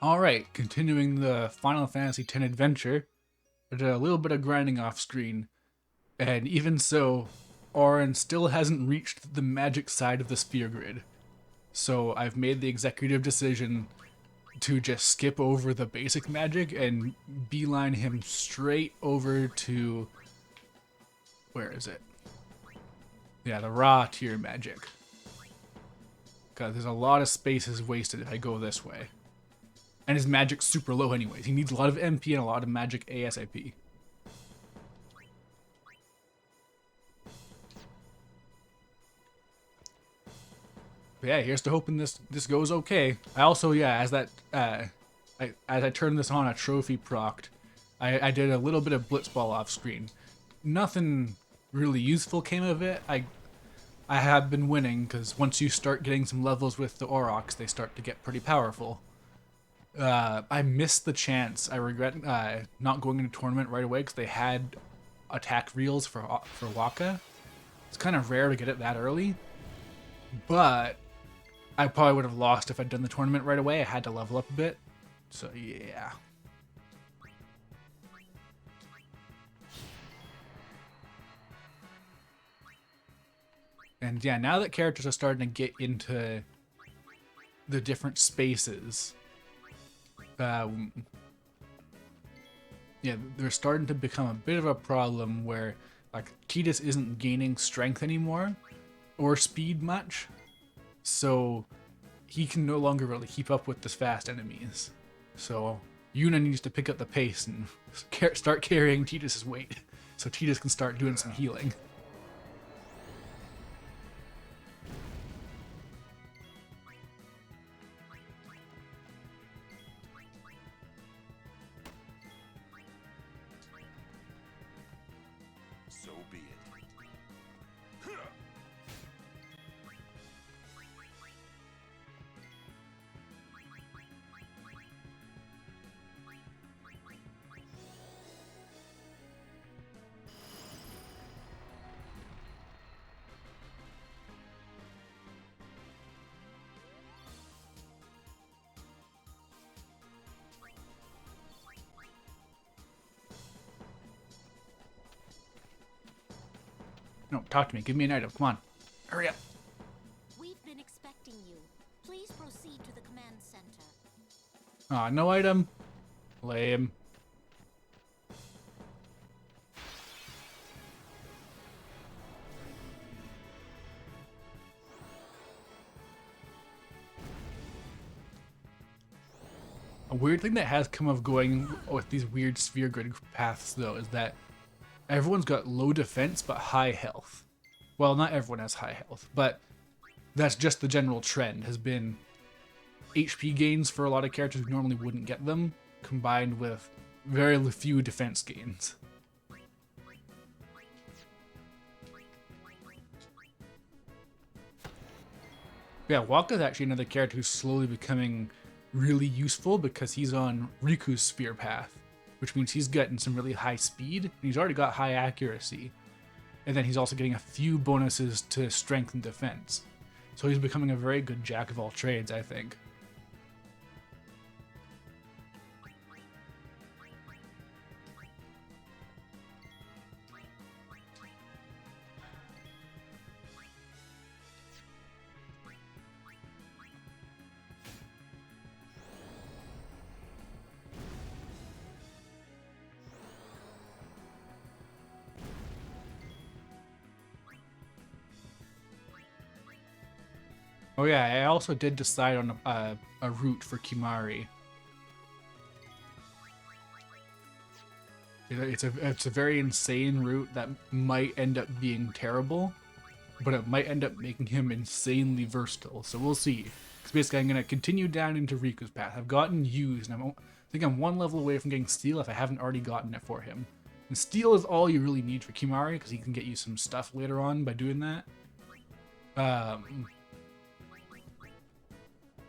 Alright, continuing the Final Fantasy X adventure, I did a little bit of grinding off screen, and even so, Auron still hasn't reached the magic side of the sphere grid. So I've made the executive decision to just skip over the basic magic and beeline him straight over to. Where is it? Yeah, the raw tier magic. Because there's a lot of spaces wasted if I go this way. And his magic's super low anyways. He needs a lot of MP and a lot of magic ASAP. But yeah, here's to hoping this goes okay. I also, yeah, as I turned this on, a trophy procced. I did a little bit of blitzball off screen. Nothing really useful came of it. I have been winning because once you start getting some levels with the Aurochs, they start to get pretty powerful. I missed the chance. I regret not going into tournament right away because they had attack reels for Waka. It's kind of rare to get it that early, but I probably would have lost if I'd done the tournament right away. I had to level up a bit, so yeah. And yeah, now that characters are starting to get into the different spaces, um, yeah, they're starting to become a bit of a problem where like Tidus isn't gaining strength anymore or speed much, so he can no longer really keep up with the fast enemies. So Yuna needs to pick up the pace and start carrying Tidus's weight, so Tidus can start doing some healing. So be it. No, talk to me. Give me an item. Come on, hurry up. We've been expecting you. Please proceed to the command center. Aw, no item. Lame. A weird thing that has come of going with these weird sphere grid paths, though, is that everyone's got low defense but high health. Well, not everyone has high health, but that's just the general trend, has been HP gains for a lot of characters who normally wouldn't get them, combined with very few defense gains. Yeah, Waka's actually another character who's slowly becoming really useful because he's on Riku's sphere path, which means he's getting some really high speed, and he's already got high accuracy. And then he's also getting a few bonuses to strength and defense. So he's becoming a very good jack of all trades, I think. Oh yeah, I also did decide on a route for Kimari. It's a very insane route that might end up being terrible, but it might end up making him insanely versatile. So we'll see. Because basically, I'm gonna continue down into Riku's path. I've gotten used, and I think I'm one level away from getting Steel if I haven't already gotten it for him. And Steel is all you really need for Kimari because he can get you some stuff later on by doing that.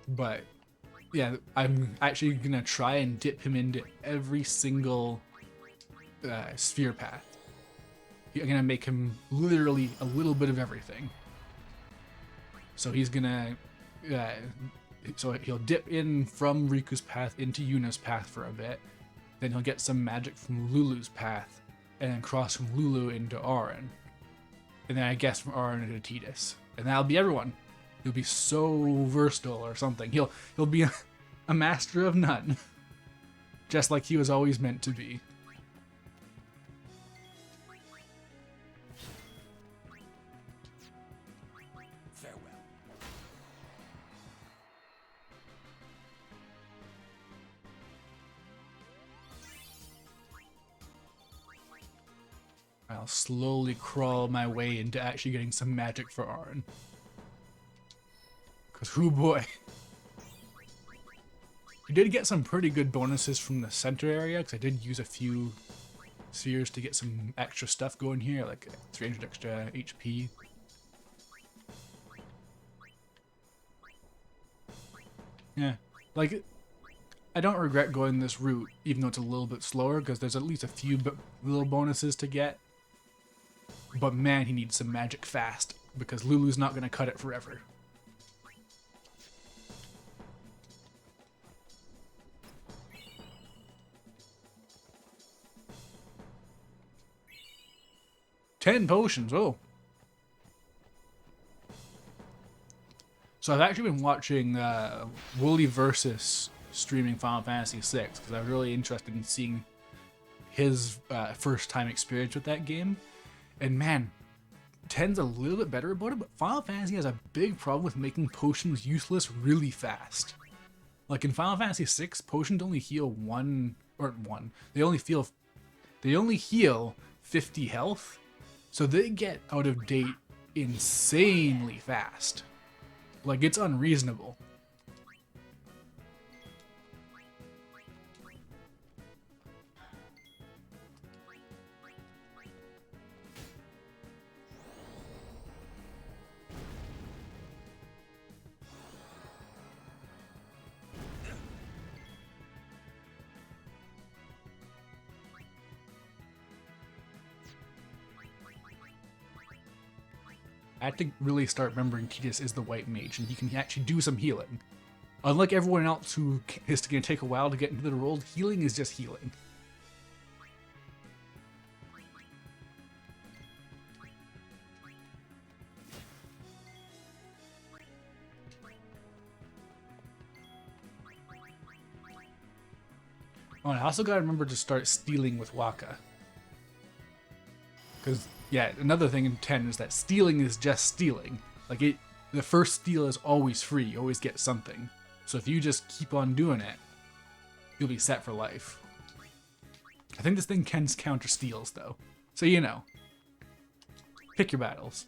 But yeah, I'm actually gonna try and dip him into every single sphere path. I'm gonna make him literally a little bit of everything. So he's gonna, uh, So he'll dip in from Riku's path into Yuna's path for a bit. Then he'll get some magic from Lulu's path, and then cross from Lulu into Auron. And then I guess from Auron into Tidus. And that'll be everyone. He'll be so versatile or something. He'll be a master of none. Just like he was always meant to be. Farewell. I'll slowly crawl my way into actually getting some magic for Auron. Because, hoo boy. I did get some pretty good bonuses from the center area, because I did use a few spheres to get some extra stuff going here, like 300 extra HP. Yeah, like, I don't regret going this route, even though it's a little bit slower, because there's at least a few little bonuses to get. But man, he needs some magic fast, because Lulu's not going to cut it forever. Ten potions, oh. So I've actually been watching Wooly Versus streaming Final Fantasy VI, because I was really interested in seeing his first time experience with that game. And man, 10's a little bit better about it, but Final Fantasy has a big problem with making potions useless really fast. Like in Final Fantasy VI, potions only heal they only heal 50 health, so they get out of date insanely fast. Like, it's unreasonable. I had to really start remembering Tidus is the white mage, and he can actually do some healing. Unlike everyone else who is going to take a while to get into the role, healing is just healing. Oh, and I also gotta remember to start stealing with Waka. Because, yeah, another thing in 10 is that stealing is just stealing. Like, the first steal is always free, you always get something. So if you just keep on doing it, you'll be set for life. I think this thing can counter steals, though. So you know. Pick your battles.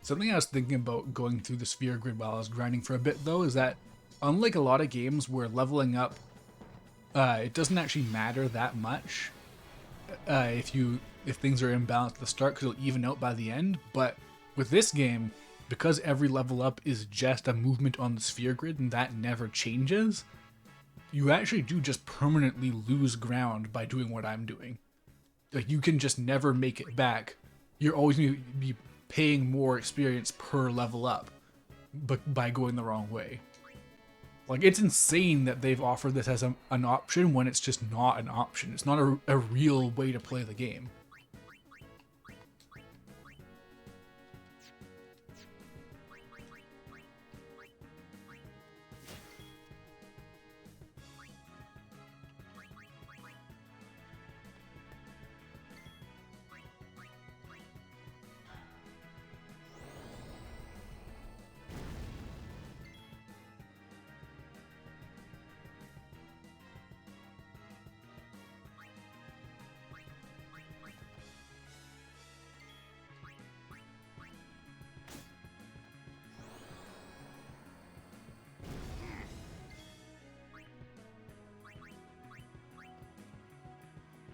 Something I was thinking about going through the sphere grid while I was grinding for a bit, though, is that unlike a lot of games where leveling up, it doesn't actually matter that much if things are imbalanced at the start, because it'll even out by the end. But with this game, because every level up is just a movement on the sphere grid and that never changes, you actually do just permanently lose ground by doing what I'm doing. Like, you can just never make it back. You're always going to be paying more experience per level up, but by going the wrong way. Like, it's insane that they've offered this as an option when it's just not an option. It's not a real way to play the game.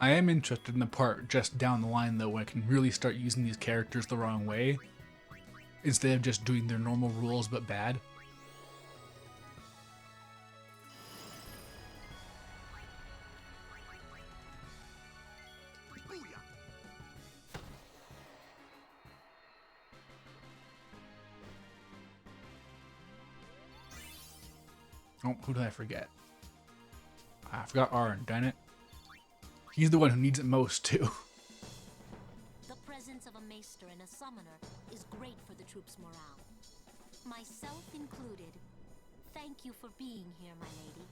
I am interested in the part just down the line, though, when I can really start using these characters the wrong way, instead of just doing their normal rules but bad. Oh, who did I forget? I forgot Arn, darn it. He's the one who needs it most, too. The presence of a maester and a summoner is great for the troops' morale. Myself included. Thank you for being here, my lady.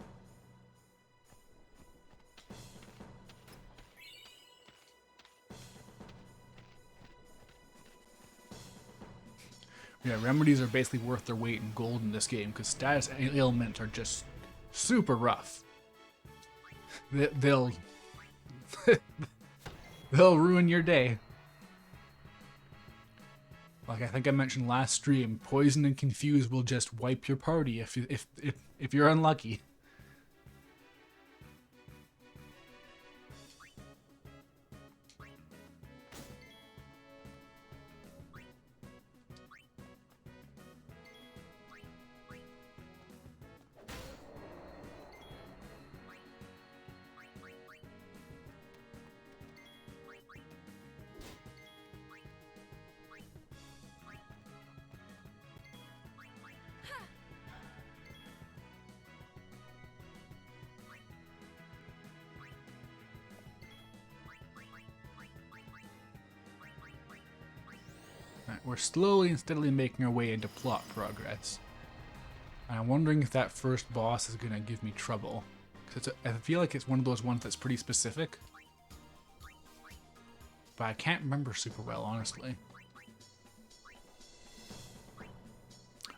Yeah, remedies are basically worth their weight in gold in this game because status ailments are just super rough. They'll they'll ruin your day. Like I think I mentioned last stream, poison and confuse will just wipe your party if you're unlucky. Right, we're slowly and steadily making our way into plot progress. And I'm wondering if that first boss is going to give me trouble. Because I feel like it's one of those ones that's pretty specific. But I can't remember super well, honestly.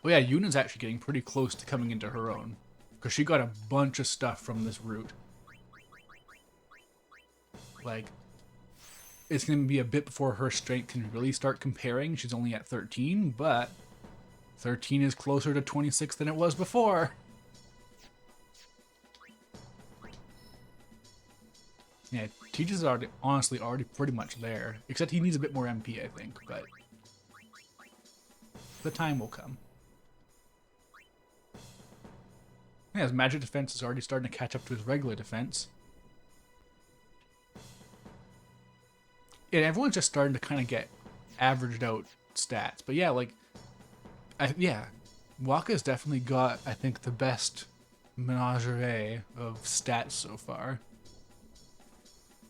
Oh yeah, Yuna's actually getting pretty close to coming into her own. Because she got a bunch of stuff from this route. Like, it's going to be a bit before her strength can really start comparing. She's only at 13, but 13 is closer to 26 than it was before. Yeah, Teach is honestly already pretty much there. Except he needs a bit more MP, I think, but the time will come. Yeah, his magic defense is already starting to catch up to his regular defense. Yeah, everyone's just starting to kind of get averaged out stats. But yeah, like, Wakka's definitely got, I think, the best menagerie of stats so far.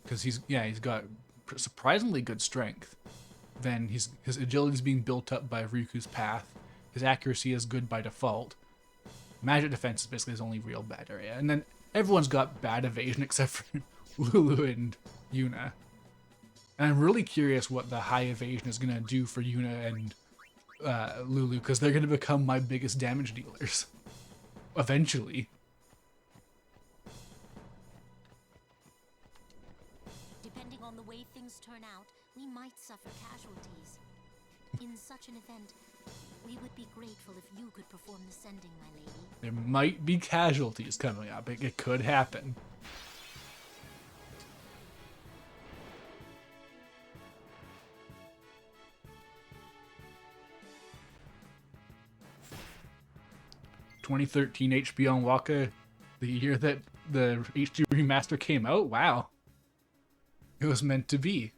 Because he's got surprisingly good strength. Then his agility is being built up by Riku's path. His accuracy is good by default. Magic defense is basically his only real bad area. And then everyone's got bad evasion except for Lulu and Yuna. And I'm really curious what the high evasion is going to do for Yuna and Lulu, because they're going to become my biggest damage dealers. Eventually. Depending on the way things turn out, we might suffer casualties. In such an event, we would be grateful if you could perform the sending, my lady. There might be casualties coming up. It could happen. ...2013 HP on Wakka, the year that the HD remaster came out. Wow. It was meant to be.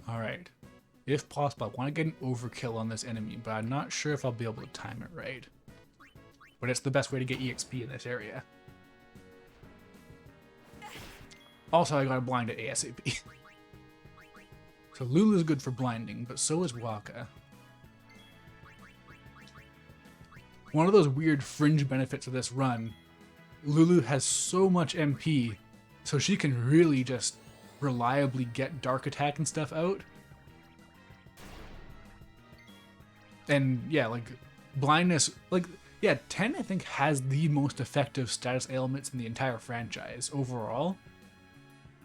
Alright. If possible, I want to get an overkill on this enemy, but I'm not sure if I'll be able to time it right. But it's the best way to get EXP in this area. Also, I got a blind at ASAP. So Lulu's good for blinding, but so is Wakka. One of those weird fringe benefits of this run, Lulu has so much MP, so she can really just reliably get dark attack and stuff out. And yeah, like blindness, like yeah, 10 I think has the most effective status ailments in the entire franchise overall.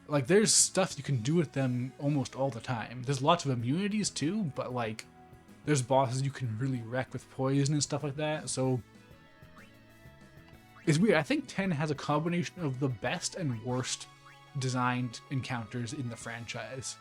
Like there's stuff you can do with them almost all the time. There's lots of immunities too, but like there's bosses you can really wreck with poison and stuff like that. So it's weird. I think 10 has a combination of the best and worst designed encounters in the franchise.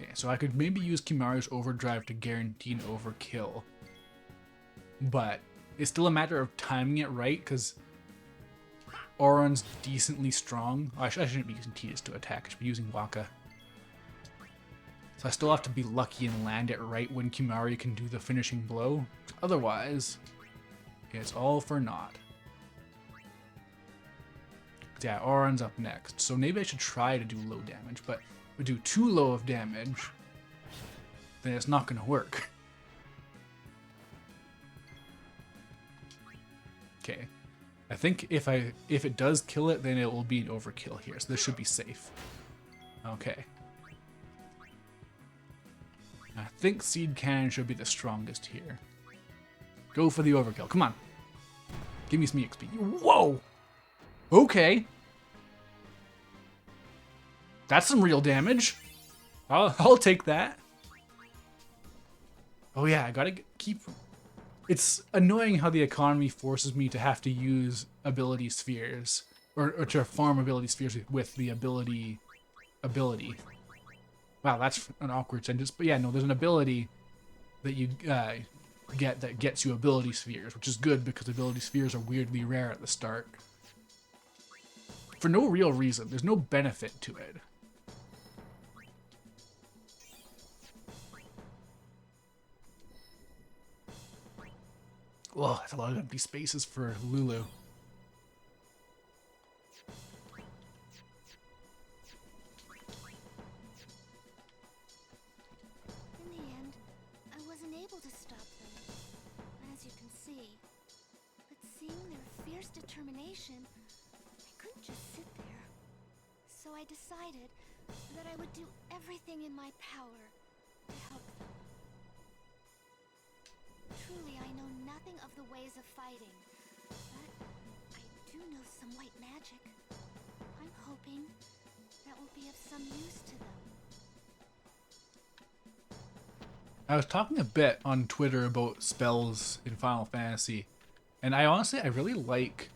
Okay, so I could maybe use Kimari's Overdrive to guarantee an overkill. But it's still a matter of timing it right, because Auron's decently strong. I shouldn't be using Tidus to attack, I should be using Waka. So I still have to be lucky and land it right when Kimari can do the finishing blow. Otherwise, it's all for naught. Yeah, Auron's up next. So maybe I should try to do low damage, but if we do too low of damage, then it's not going to work. Okay. I think if it does kill it, then it will be an overkill here. So this should be safe. Okay. I think Seed Cannon should be the strongest here. Go for the overkill. Come on. Give me some EXP. Whoa! Okay. That's some real damage. I'll take that. Oh yeah, I gotta keep... It's annoying how the economy forces me to have to use ability spheres. Or to farm ability spheres with the ability... Wow, that's an awkward sentence. But yeah, no, there's an ability that you get that gets you ability spheres, which is good because ability spheres are weirdly rare at the start. For no real reason. There's no benefit to it. Oh, that's a lot of empty spaces for Lulu. In the end, I wasn't able to stop them, as you can see. But seeing their fierce determination, I couldn't just sit there. So I decided that I would do everything in my power to help them. Truly, I know nothing of the ways of fighting, but I do know some white magic. I'm hoping that will be of some use to them. I was talking a bit on Twitter about spells in Final Fantasy, and I really like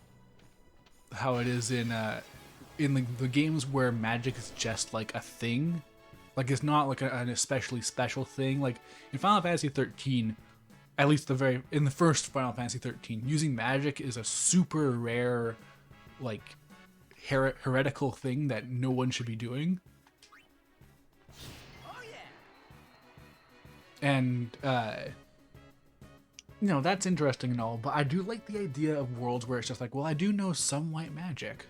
how it is in the games where magic is just like a thing. Like it's not like an especially special thing. Like in Final Fantasy 13, at least in the first Final Fantasy 13, using magic is a super rare, like heretical thing that no one should be doing. And, you know, that's interesting and all, but I do like the idea of worlds where it's just like, well, I do know some white magic.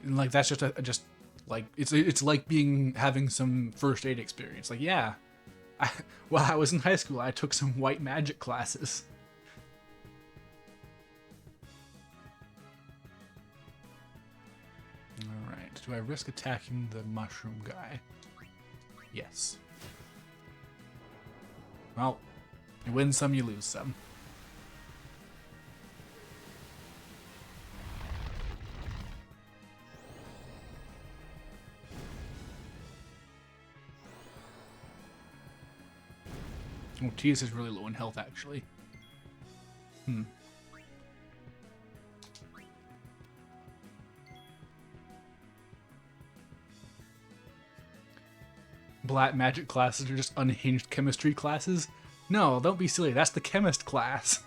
And, like, that's just like, it's like having some first aid experience. Like, yeah, while I was in high school, I took some white magic classes. Alright, do I risk attacking the mushroom guy? Yes. Well, you win some, you lose some. Oh, Tidus is really low in health, actually. Black magic classes are just unhinged chemistry classes. No, don't be silly. That's the chemist class.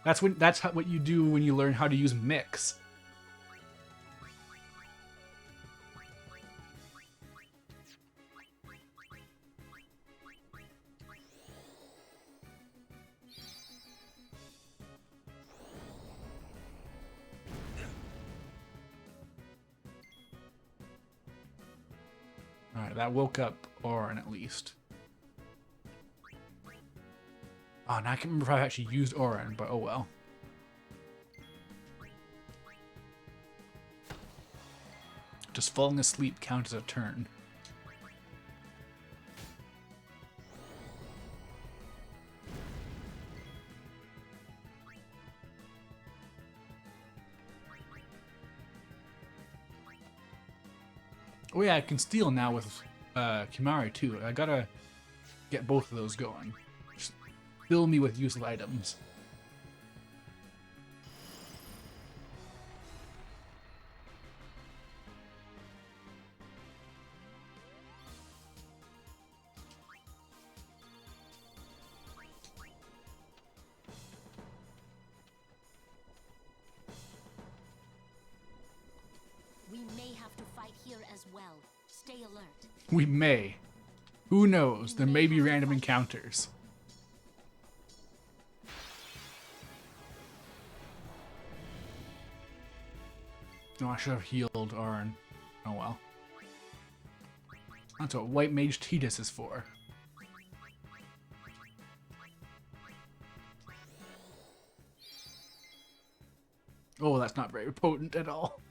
That's what you do when you learn how to use mix. Alright, that woke up Auron at least. Oh, now I can't remember if I actually used Auron, but oh well. Does falling asleep count as a turn? Oh yeah, I can steal now with Kimari too. I gotta get both of those going. Just fill me with useful items. here as well. Stay alert. We may. Who knows? There may be random encounters. No, I should have healed Arn. Oh well. That's what White Mage Tidus is for. Oh, that's not very potent at all.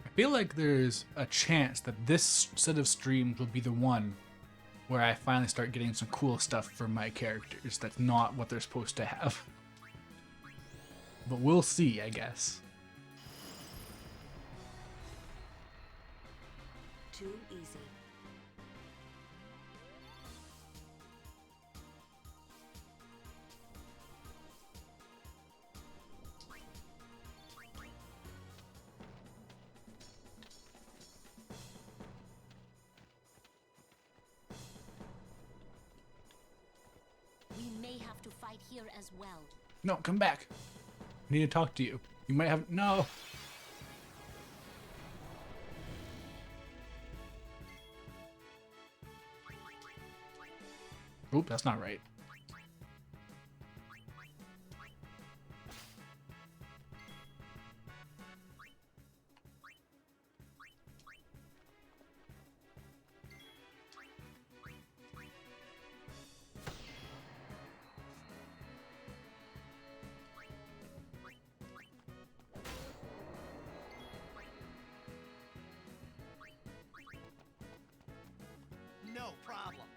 I feel like there's a chance that this set of streams will be the one where I finally start getting some cool stuff for my characters that's not what they're supposed to have. But we'll see, I guess. Too easy. We may have to fight here as well. No, come back. I need to talk to you. You might have... No! Oop, that's not right. No problem.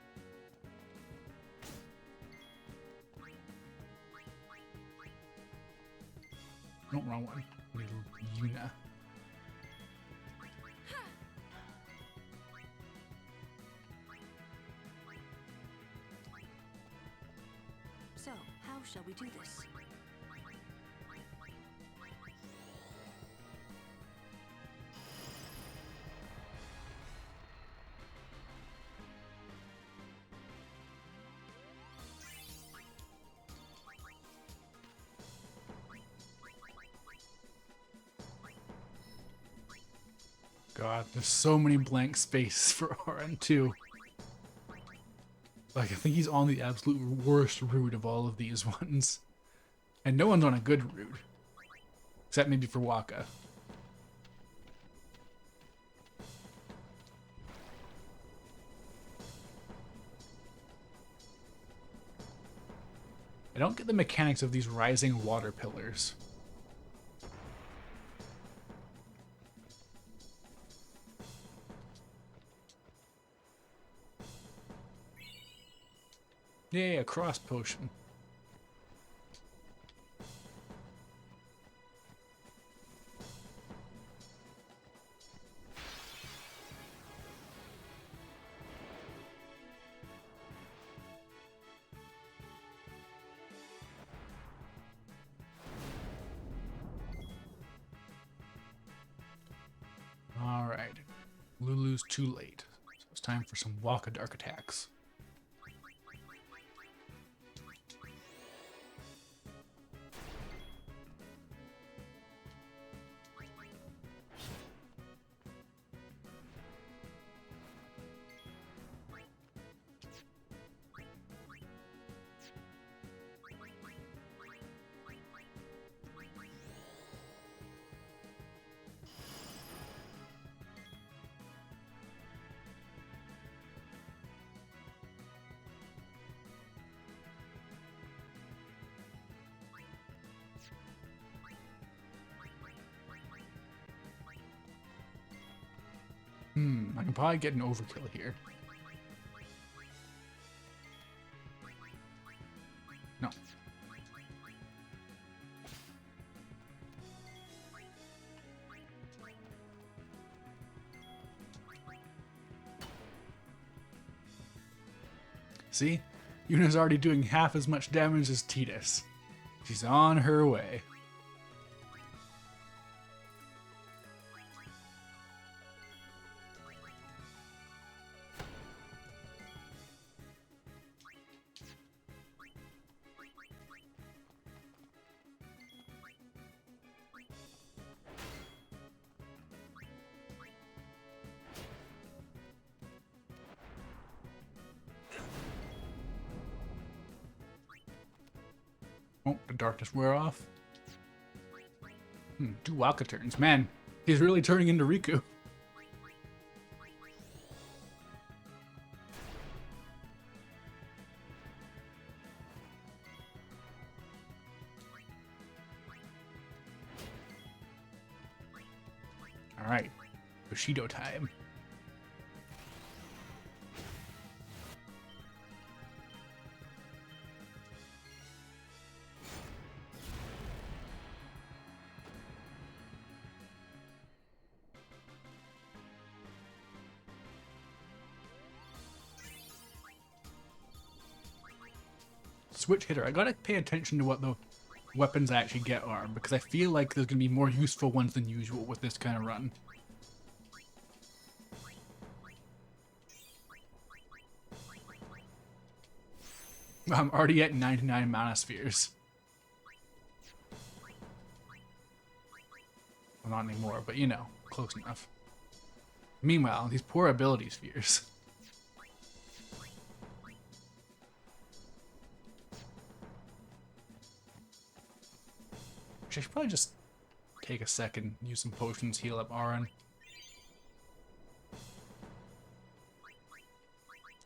No, wrong one. Little Yuna. So, how shall we do this? God, there's so many blank spaces for RM2. Like, I think he's on the absolute worst route of all of these ones. And no one's on a good route. Except maybe for Waka. I don't get the mechanics of these rising water pillars. Yay, a cross potion. Alright. Lulu's too late. So it's time for some Waka Dark attacks. I can probably get an overkill here. No. See? Yuna's already doing half as much damage as Tidus. She's on her way. Oh, the darkness wear off. 2 Waka turns. Man, he's really turning into Riku. Alright, Bushido time. Switch hitter. I gotta pay attention to what the weapons I actually get are, because I feel like there's gonna be more useful ones than usual with this kind of run. I'm already at 99 mana spheres. Well, not anymore, but you know, close enough. Meanwhile, these poor ability spheres. I should probably just take a second, use some potions, heal up Auron.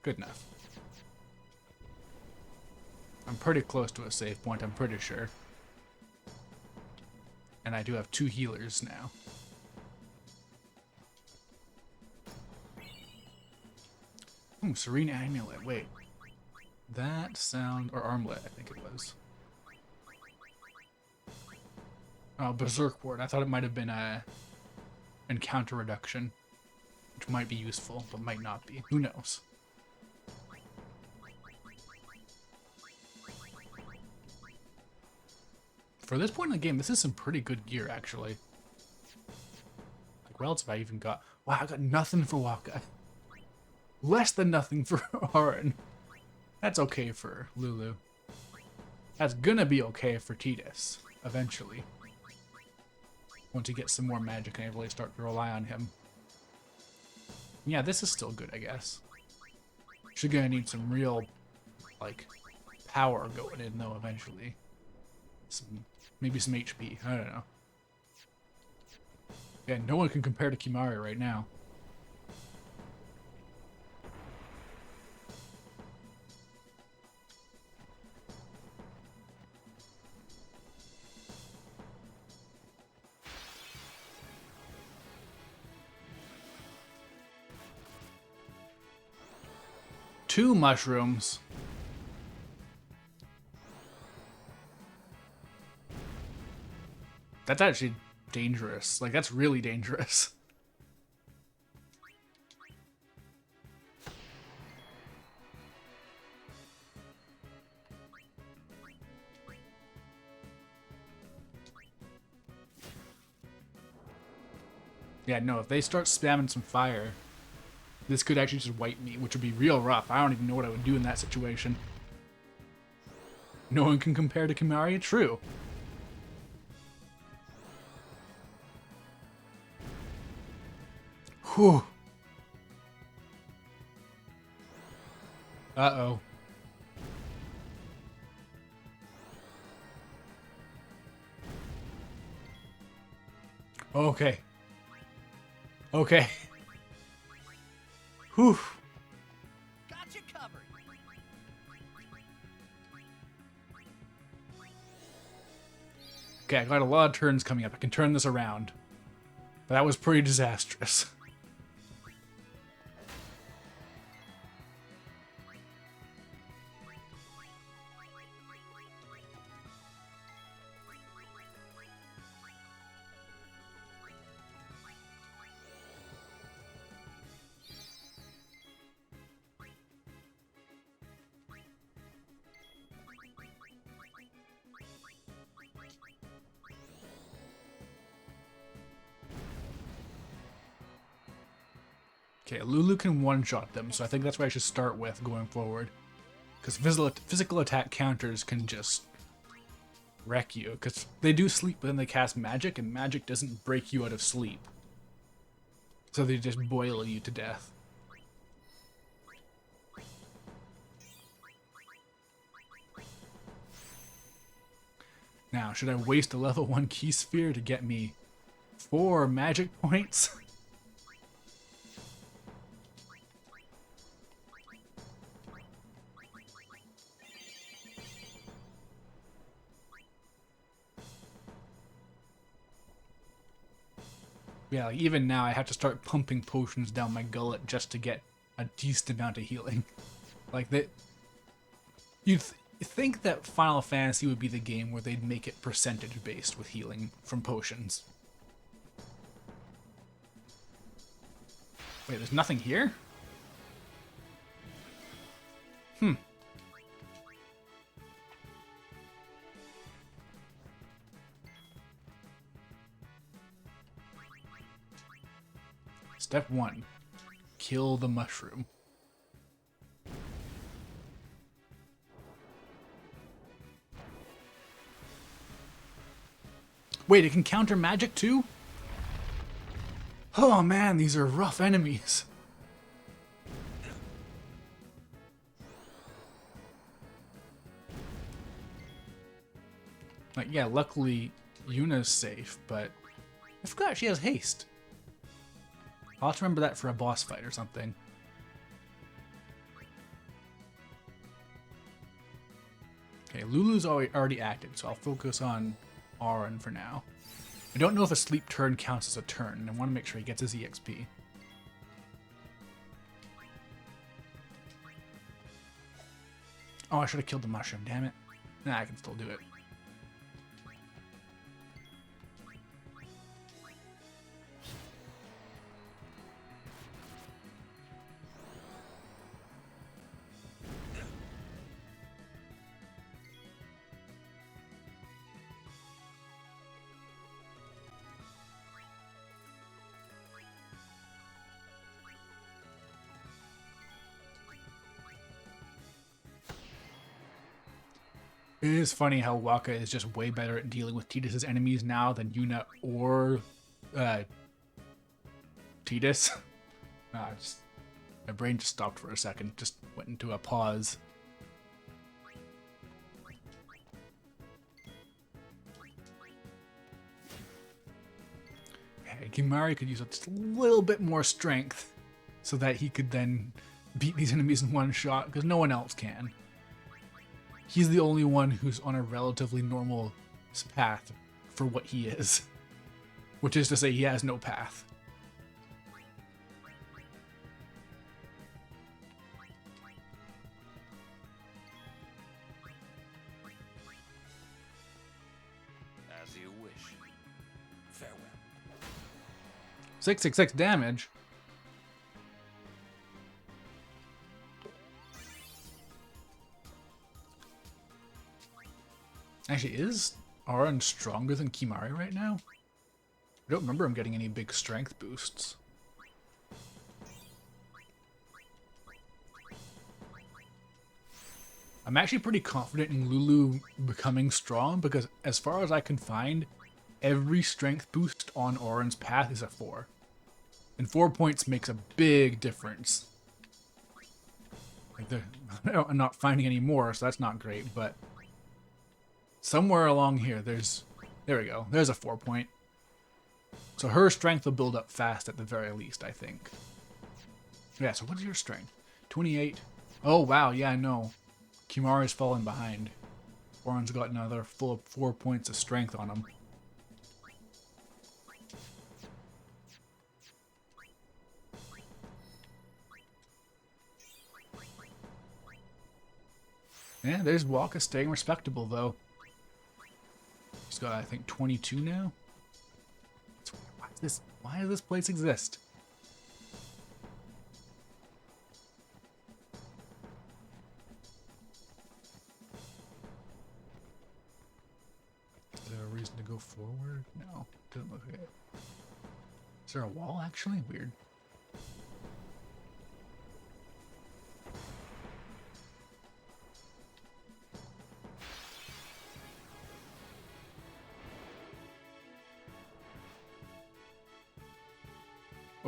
Good enough. I'm pretty close to a save point, I'm pretty sure. And I do have 2 healers now. Ooh, Serene Amulet, wait. That sound, or Armlet, I think it was. Oh, Berserk Ward. I thought it might have been a encounter reduction, which might be useful, but might not be. Who knows? For this point in the game, this is some pretty good gear, actually. Like, what else have I even got? Wow, I got nothing for Waka. Less than nothing for Auron. That's okay for Lulu. That's gonna be okay for Tidus, eventually. Once he gets some more magic and I really start to rely on him. Yeah, this is still good, I guess. She's gonna need some real, like, power going in, though, eventually. Maybe some HP, I don't know. Yeah, no one can compare to Kimahri right now. Two mushrooms. That's actually dangerous. Like, that's really dangerous. Yeah, no, if they start spamming some fire, this could actually just wipe me, which would be real rough. I don't even know what I would do in that situation. No one can compare to Kimahri, true. Whew. Uh-oh. Okay. Okay. Whew. Got you covered. Okay, I got a lot of turns coming up. I can turn this around. But that was pretty disastrous. Okay, Lulu can one-shot them, so I think that's what I should start with going forward. Because physical attack counters can just wreck you. Because they do sleep, but then they cast magic, and magic doesn't break you out of sleep. So they just boil you to death. Now, should I waste a level 1 key sphere to get me 4 magic points? Yeah, like even now I have to start pumping potions down my gullet just to get a decent amount of healing. Like that, you'd think that Final Fantasy would be the game where they'd make it percentage based with healing from potions. Wait, there's nothing here? Step 1. Kill the mushroom. Wait, it can counter magic too? Oh man, these are rough enemies. Like, yeah, luckily Yuna's safe, but I forgot she has haste. I'll have to remember that for a boss fight or something. Okay, Lulu's already acted, so I'll focus on Auron for now. I don't know if a sleep turn counts as a turn, and I want to make sure he gets his EXP. Oh, I should have killed the mushroom, damn it. Nah, I can still do it. It is funny how Waka is just way better at dealing with Tidus' enemies now than Yuna or Tidus. My brain just stopped for a second, just went into a pause. Okay, Kimahri could use just a little bit more strength so that he could then beat these enemies in one shot, because no one else can. He's the only one who's on a relatively normal path for what he is. Which is to say, he has no path. As you wish. Farewell. 666 damage. Actually, is Auron stronger than Kimahri right now? I don't remember him getting any big strength boosts. I'm actually pretty confident in Lulu becoming strong because as far as I can find, every strength boost on Auron's path is a 4. And 4 points makes a big difference. Like I'm not finding any more, so that's not great, but somewhere along here, there we go. There's a 4 point. So her strength will build up fast at the very least, I think. Yeah, so what's your strength? 28. Oh, wow, yeah, I know. Kimahri's fallen behind. Auron's got another full 4 points of strength on him. Yeah, there's Waka staying respectable, though. He's got, I think, 22 now. Why does this place exist? Is there a reason to go forward? No, doesn't look like it. Is there a wall, actually? Weird.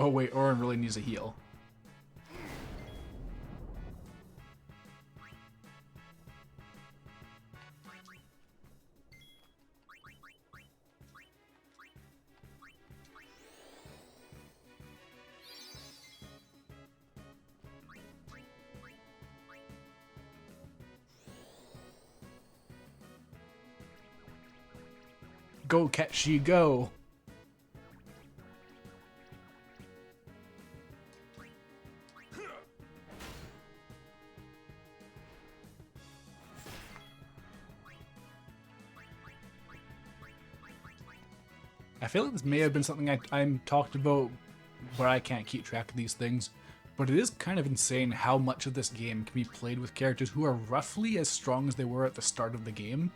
Oh wait, Orin really needs a heal. Go, Ketchi, go! I feel like this may have been something I talked about where I can't keep track of these things, but it is kind of insane how much of this game can be played with characters who are roughly as strong as they were at the start of the game.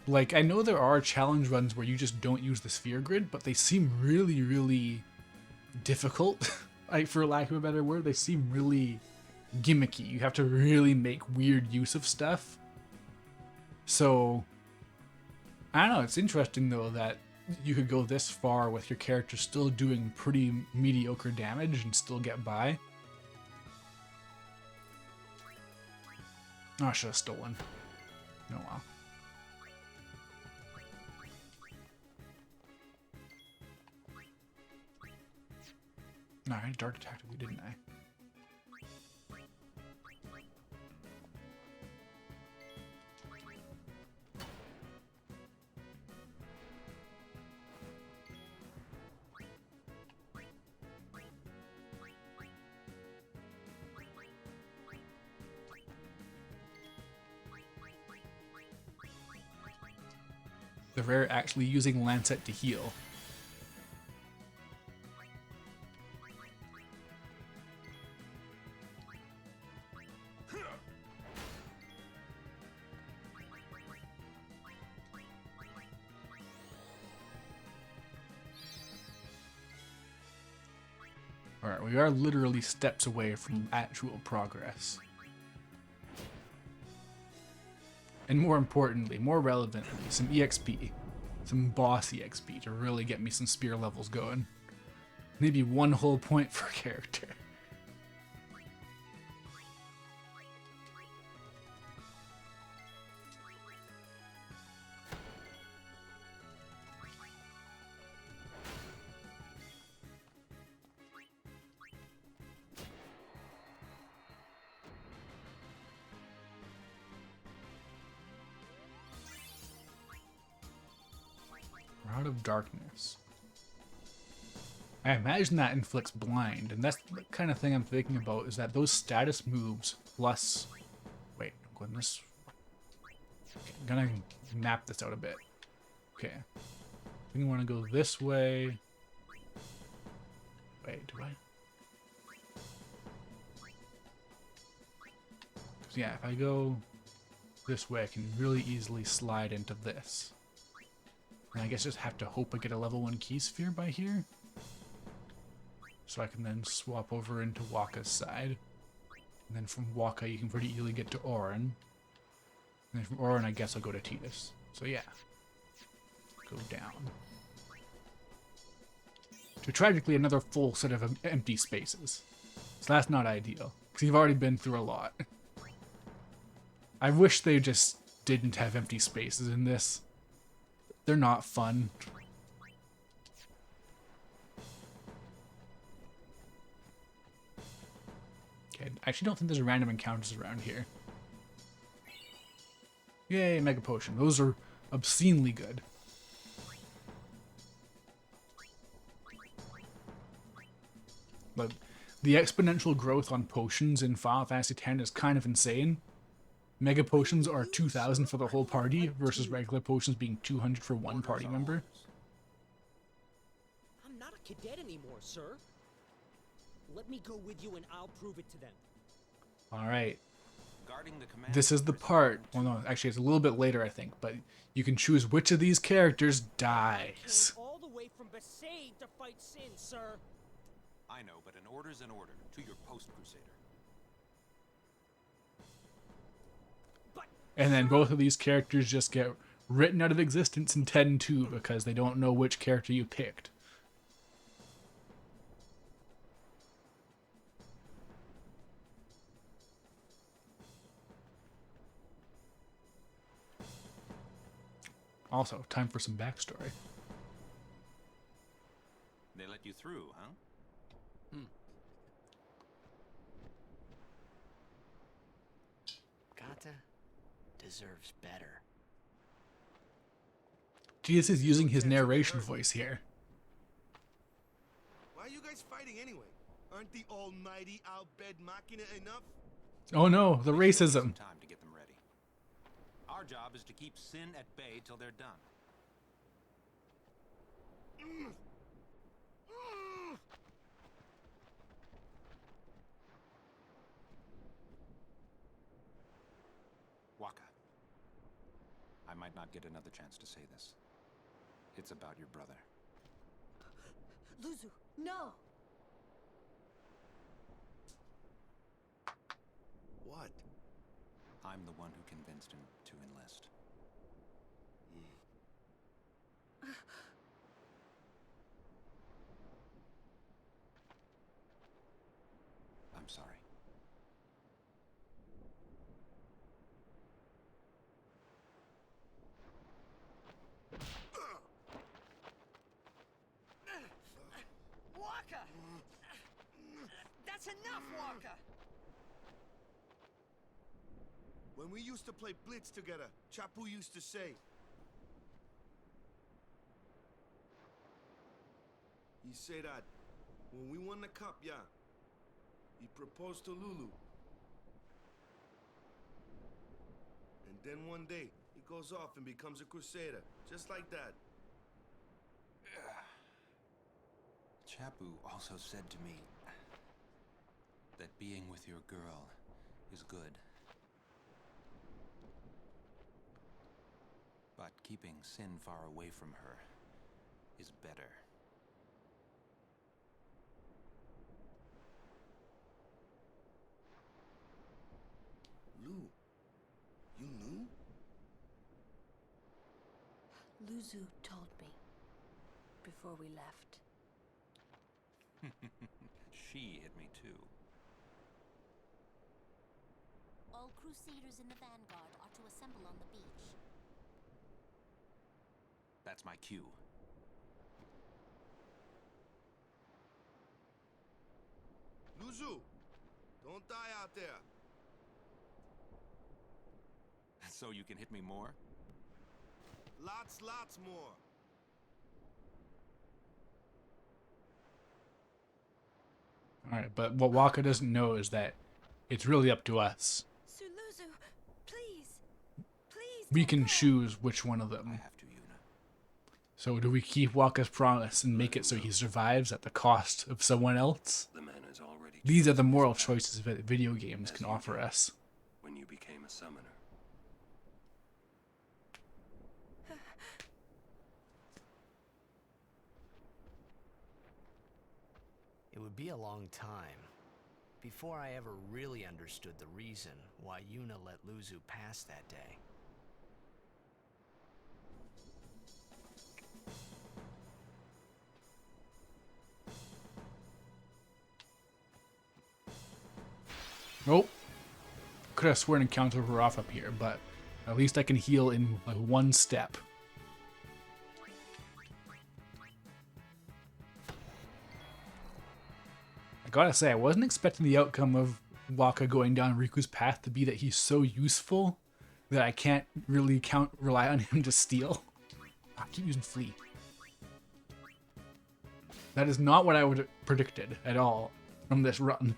Like, I know there are challenge runs where you just don't use the sphere grid, but they seem really, really difficult, like, for lack of a better word. They seem really gimmicky. You have to really make weird use of stuff. So, I don't know, it's interesting though that you could go this far with your character still doing pretty mediocre damage and still get by. Oh, I should have stolen. Oh well. No, I dark attacked you, didn't I? The rare actually using Lancet to heal. Alright, we are literally steps away from actual progress. And more importantly, more relevantly, some EXP. Some boss EXP to really get me some spear levels going. Maybe 1 whole point per character. Rod of Darkness. I imagine that inflicts blind, and that's the kind of thing I'm thinking about, is that those status moves plus... Wait, I'm going this... Okay, I'm gonna map this out a bit. Okay. I think I want to go this way. Wait, do I? So yeah, if I go this way, I can really easily slide into this. And I guess just have to hope I get a level 1 key sphere by here. So I can then swap over into Wakka's side. And then from Wakka you can pretty easily get to Auron. And then from Auron I guess I'll go to Tidus. So yeah. Go down. To tragically another full set of empty spaces. So that's not ideal. Because you've already been through a lot. I wish they just didn't have empty spaces in this. They're not fun. Okay, I actually don't think there's random encounters around here. Yay, Mega Potion. Those are obscenely good. But the exponential growth on potions in Final Fantasy X is kind of insane. Mega Potions are 2,000 for the whole party versus regular potions being 200 for one party member. I'm not a cadet anymore, sir. Let me go with you and I'll prove it to them. Alright. Guarding the command This is the part. Well, no, actually, it's a little bit later, I think. But you can choose which of these characters dies. Came all the way from Besaid to fight Sin, sir. I know, but an order's an order. To your post, Crusader. And then both of these characters just get written out of existence in 10-2 because they don't know which character you picked. Also, time for some backstory. They let you through, huh? Kata deserves better. Jesus is using his narration voice here. Why are you guys fighting anyway? Aren't the almighty Al Bhed Machina enough? Oh no, the We still need racism. some time to get them ready. Our job is to keep Sin at bay till they're done. Waka. I might not get another chance to say this. It's about your brother. Luzu, no! What? I'm the one who convinced him to enlist. I'm sorry. Waka! That's enough, Waka! When we used to play Blitz together, Chapu used to say. He say that when we won the cup, yeah, he proposed to Lulu. And then one day, he goes off and becomes a crusader, just like that. Chapu also said to me that being with your girl is good. But keeping Sin far away from her is better. Lou, you knew? Luzu told me before we left. She hit me too. All Crusaders in the Vanguard are to assemble on the beach. That's my cue. Luzu, don't die out there. So you can hit me more? Lots more. Alright, but what Waka doesn't know is that it's really up to us. Sir Luzu, please! Please! We don't can go. choose which one of I them. have to, Yuna. So do we keep Waka's promise and make it so he survives at the cost of someone else? The man is already These are the chosen moral his path choices that video games can offer us. when you became a summoner. It would be a long time before I ever really understood the reason why Yuna let Luzu pass that day. Nope. Could have sworn encounter her off up here, but at least I can heal in like one step. I gotta say, I wasn't expecting the outcome of Waka going down Riku's path to be that he's so useful that I can't really rely on him to steal. I keep using flee. That is not what I would have predicted at all from this run.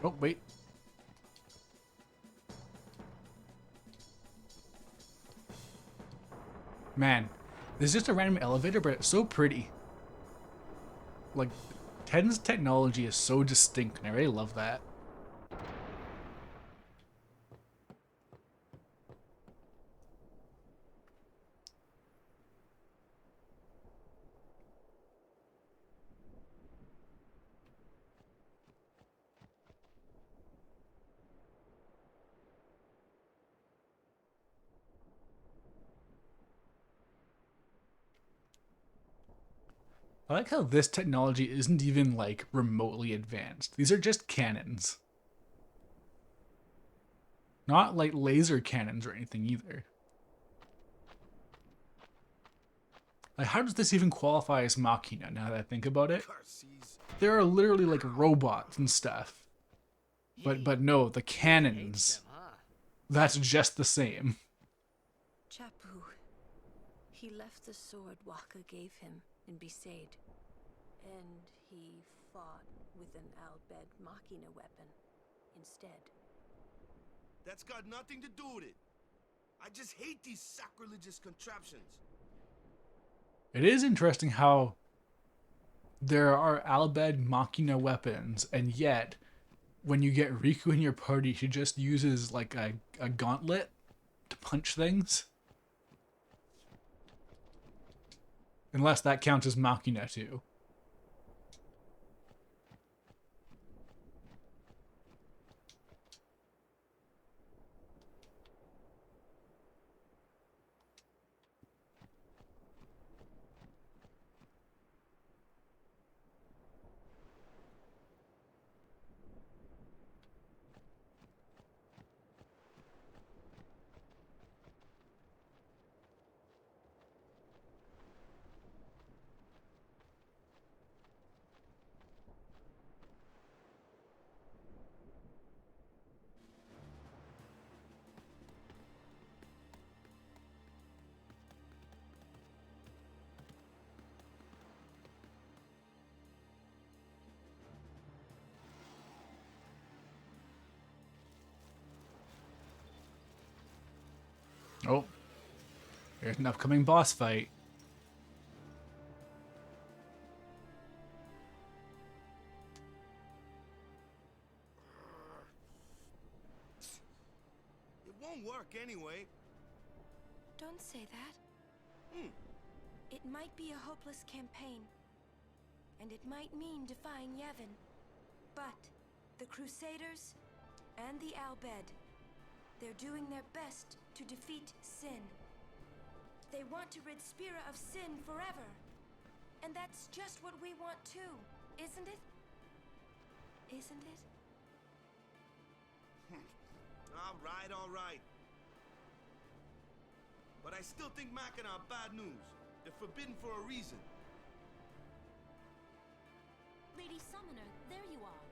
Oh, wait. Man, this is just a random elevator, but it's so pretty. Like, 10's technology is so distinct, and I really love that. I like how this technology isn't even, like, remotely advanced. These are just cannons. Not, like, laser cannons or anything either. Like, how does this even qualify as Machina, now that I think about it? Curses. There are literally, like, robots and stuff. But no, the cannons, Them, huh? that's just the same. Chapu. He left the sword Waka gave him in Besaid. And he fought with an Al-Bhed Machina weapon instead. That's got nothing to do with it. I just hate these sacrilegious contraptions. It is interesting how there are Al-Bhed Machina weapons, and yet when you get Riku in your party, she just uses like a gauntlet to punch things. Unless that counts as Machina too. Oh, there's an upcoming boss fight. It won't work anyway. Don't say that. It might be a hopeless campaign. And it might mean defying Yevon. But the Crusaders and the Al-Bhed, they're doing their best to defeat Sin. They want to rid Spira of Sin forever. And that's just what we want too, isn't it? Isn't it? All right. But I still think Machina are bad news. They're forbidden for a reason. Lady Summoner, there you are.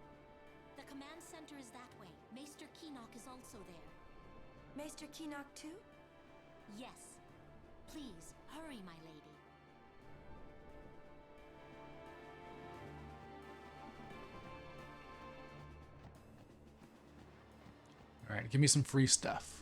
The command center is that way. Maester Keenock is also there. Maester Keenock too? Yes. Please, hurry, my lady. Alright, give me some free stuff.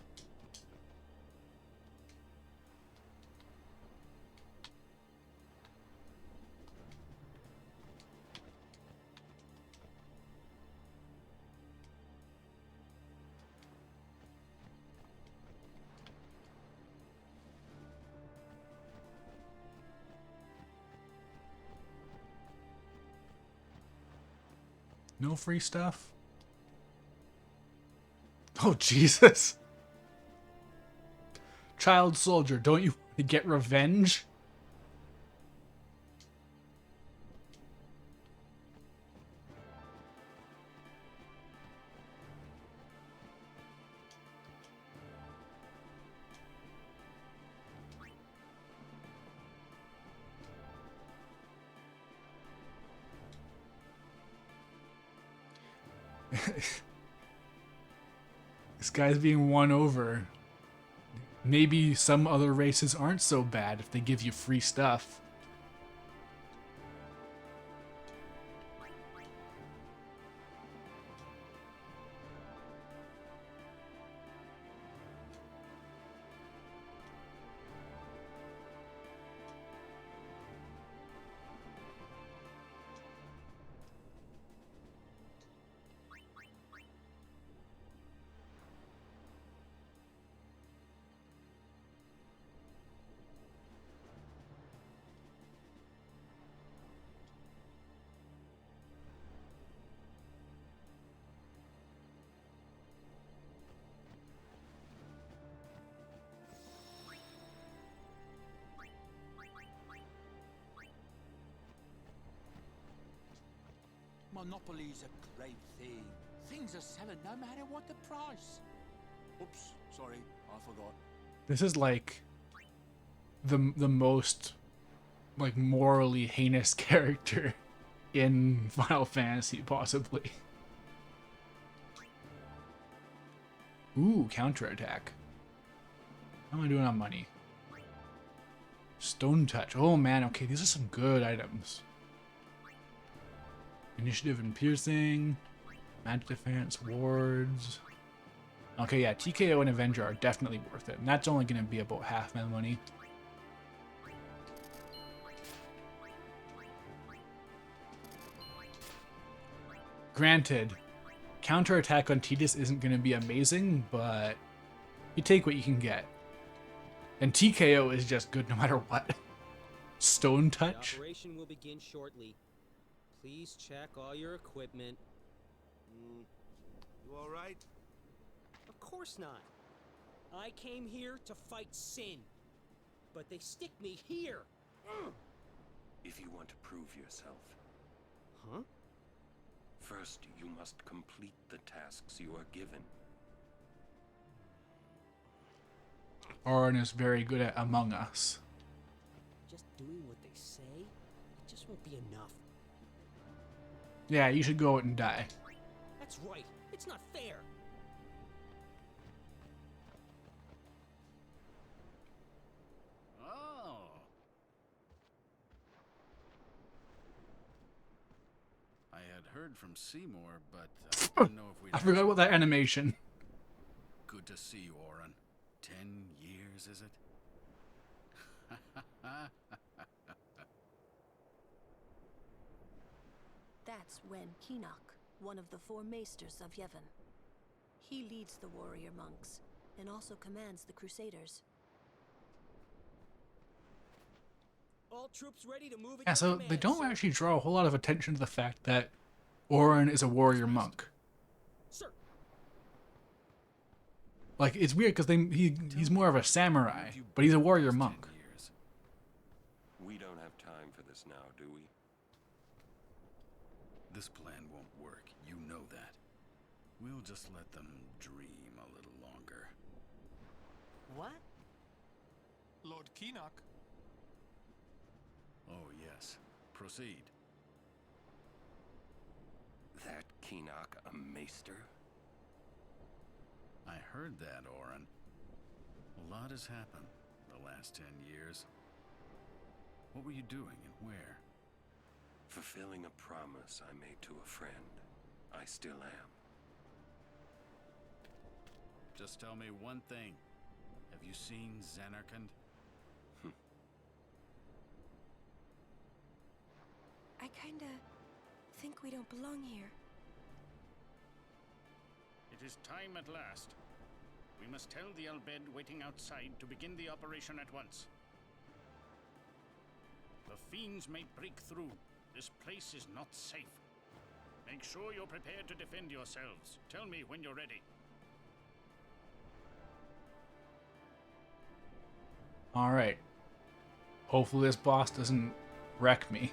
No free stuff? Oh, Jesus. Child soldier, don't you want to get revenge? This guy's being won over. Maybe some other races aren't so bad if they give you free stuff. Monopoly's a great thing. Things are selling no matter what the price. Oops, sorry, I forgot. This is like the most like morally heinous character in Final Fantasy, possibly. Ooh, counterattack. How am I doing on money? Stone Touch. Oh man, okay, these are some good items. Initiative and Piercing. Magic Defense, Wards. Okay, yeah, TKO and Avenger are definitely worth it. And that's only going to be about half my money. Granted, counterattack on Tidus isn't going to be amazing, but you take what you can get. And TKO is just good no matter what. Stone Touch. The operation will begin shortly. Please check all your equipment. You all right? Of course not. I came here to fight sin, but they stick me here. If you want to prove yourself, Huh? first you must complete the tasks you are given. Auron is very good at Among Us. Just doing what they say, it just won't be enough. Yeah, you should go out and die. That's right. It's not fair. Oh. I had heard from Seymour, but I didn't know if we'd... I forgot about that animation. Good to see you, Auron. 10 years, is it? That's Ren Keenock, one of the 4 maesters of Yevon. He leads the warrior monks, and also commands the Crusaders. All troops ready to move at Yeah, your so command, they don't sir. actually draw a whole lot of attention to the fact that Auron is a warrior monk. Sir. Like, it's weird because he's more of a samurai, but he's a warrior monk. We don't have time for this now, do we? This plan won't work. You know that. We'll just let them dream a little longer. What? Lord Keenock. Oh, yes. Proceed. That Keenock a maester? I heard that, Auron. A lot has happened the last 10 years. What were you doing and where? Fulfilling a promise I made to a friend. I still am. Just tell me one thing. Have you seen Zanarkand? I kinda think we don't belong here. It is time at last. We must tell the Al Bhed waiting outside to begin the operation at once. The fiends may break through. This place is not safe. Make sure you're prepared to defend yourselves. Tell me when you're ready. Alright. Hopefully this boss doesn't wreck me.